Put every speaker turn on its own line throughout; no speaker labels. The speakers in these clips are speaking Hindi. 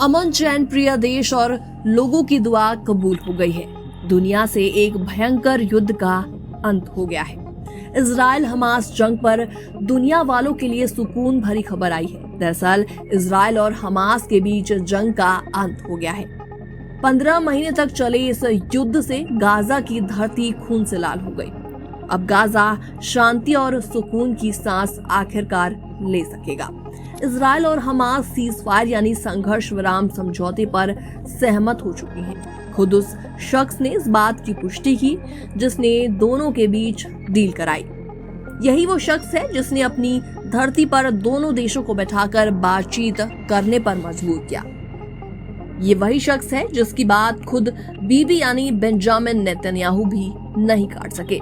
अमन चैन प्रिय देश और लोगों की दुआ कबूल हो गई है। दुनिया से एक भयंकर युद्ध का अंत हो गया है। इजराइल हमास जंग पर दुनिया वालों के लिए सुकून भरी खबर आई है। दरअसल इजराइल और हमास के बीच जंग का अंत हो गया है। 15 महीने तक चले इस युद्ध से गाजा की धरती खून से लाल हो गई। अब गाजा शांति और सुकून की सांस आखिरकार ले सकेगा। इजराइल और हमास सीजफायर यानी संघर्ष विराम समझौते पर सहमत हो चुके हैं। खुद उस शख्स ने इस बात की पुष्टि की जिसने दोनों के बीच डील कराई। यही वो शख्स है जिसने अपनी धरती पर दोनों देशों को बैठाकर बातचीत करने पर मजबूर किया। ये वही शख्स है जिसकी बात खुद बीबी यानी बेंजामिन नेतन्याहू भी नहीं काट सके।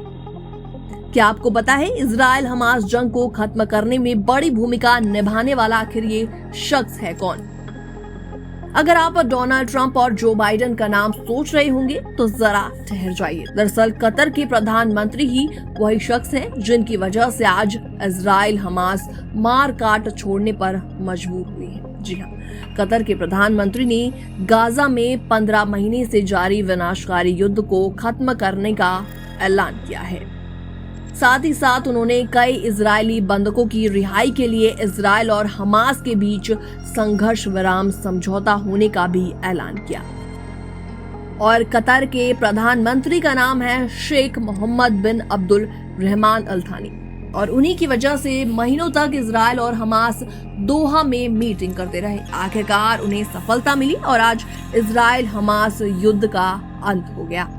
क्या आपको पता है इजराइल हमास जंग को खत्म करने में बड़ी भूमिका निभाने वाला आखिर ये शख्स है कौन? अगर आप डोनाल्ड ट्रंप और जो बाइडेन का नाम सोच रहे होंगे तो जरा ठहर जाइए। दरअसल कतर के प्रधानमंत्री ही वही शख्स हैं जिनकी वजह से आज इजराइल हमास मार काट छोड़ने पर मजबूर हुई है। जी हाँ, कतर के प्रधानमंत्री ने गाजा में 15 महीने से जारी विनाशकारी युद्ध को खत्म करने का ऐलान किया है। साथ ही साथ उन्होंने कई इजरायली बंधकों की रिहाई के लिए इजराइल और हमास के बीच संघर्ष विराम समझौता होने का भी ऐलान किया। और कतर के प्रधानमंत्री का नाम है शेख मोहम्मद बिन अब्दुल रहमान अल थानी और उन्हीं की वजह से महीनों तक इजराइल और हमास दोहा में मीटिंग करते रहे। आखिरकार उन्हें सफलता मिली और आज इजराइल हमास युद्ध का अंत हो गया।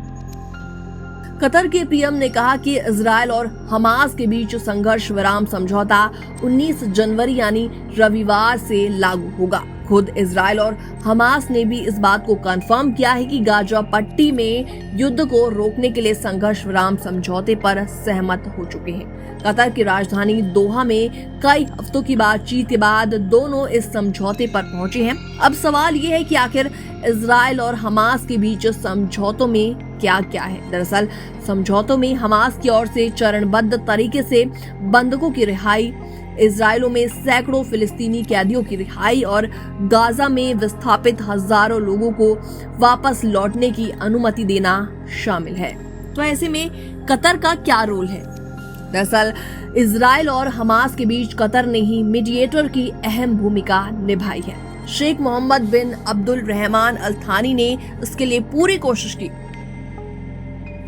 कतर के पीएम ने कहा कि इजराइल और हमास के बीच संघर्ष विराम समझौता 19 जनवरी यानी रविवार से लागू होगा। खुद इजराइल और हमास ने भी इस बात को कंफर्म किया है कि गाजा पट्टी में युद्ध को रोकने के लिए संघर्ष विराम समझौते पर सहमत हो चुके हैं। कतर की राजधानी दोहा में कई हफ्तों की बातचीत के बाद दोनों इस समझौते पर पहुंचे हैं। अब सवाल ये है कि आखिर इजराइल और हमास के बीच समझौतों में क्या क्या है। दरअसल समझौतों में हमास की ओर से चरणबद्ध तरीके से बंधकों की रिहाई, इजराइलों में सैकड़ों फिलिस्तीनी कैदियों की रिहाई और गाजा में विस्थापित हजारों लोगों को वापस लौटने की अनुमति देना शामिल है। तो ऐसे में कतर का क्या रोल है? दरअसल इजराइल और हमास के बीच कतर ने ही मीडिएटर की अहम भूमिका निभाई है। शेख मोहम्मद बिन अब्दुल रहमान अल थानी ने इसके लिए पूरी कोशिश की।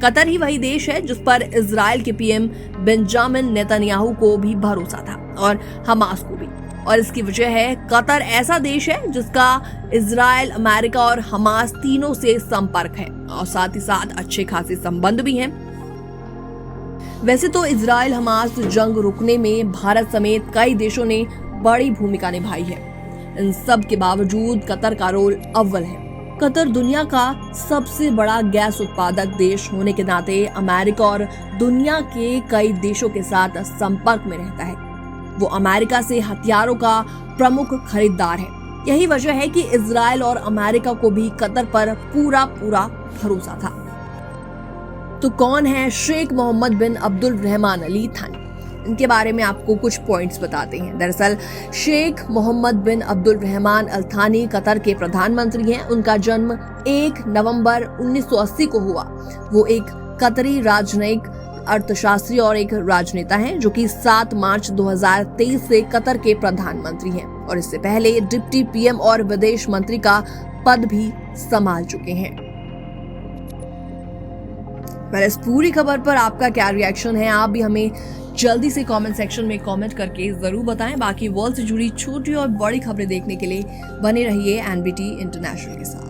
कतर ही वही देश है जिस पर इजराइल के पीएम बेंजामिन नेतन्याहू को भी भरोसा था और हमास को भी, और इसकी वजह है कतर ऐसा देश है जिसका इजराइल, अमेरिका और हमास तीनों से संपर्क है और साथ ही साथ अच्छे खासे संबंध भी हैं। वैसे तो इजराइल हमास जंग रुकने में भारत समेत कई देशों ने बड़ी भूमिका निभाई है। इन सब के बावजूद कतर का रोल अव्वल है। कतर दुनिया का सबसे बड़ा गैस उत्पादक देश होने के नाते अमेरिका और दुनिया के कई देशों के साथ संपर्क में रहता है। वो अमेरिका से हथियारों का प्रमुख खरीदार है। यही वजह है कि इजराइल और अमेरिका को भी कतर पर पूरा भरोसा था। तो कौन है शेख मोहम्मद बिन अब्दुल रहमान अली थानी? इनके बारे में आपको कुछ पॉइंट्स बताते हैं। दरअसल शेख मोहम्मद बिन अब्दुल रहमान अल थानी कतर के प्रधानमंत्री हैं। उनका जन्म 1 नवंबर 1980 को हुआ। वो एक कतरी राजनयिक, अर्थशास्त्री और एक राजनेता हैं जो कि 7 मार्च 2023 से कतर के प्रधानमंत्री हैं और इससे पहले डिप्टी पीएम और विदेश मंत्री का पद भी संभाल चुके हैं। इस पूरी खबर पर आपका क्या रिएक्शन है? आप भी हमें जल्दी से कमेंट सेक्शन में कमेंट करके जरूर बताएं। बाकी वर्ल्ड से जुड़ी छोटी और बड़ी खबरें देखने के लिए बने रहिए एनबीटी इंटरनेशनल के साथ।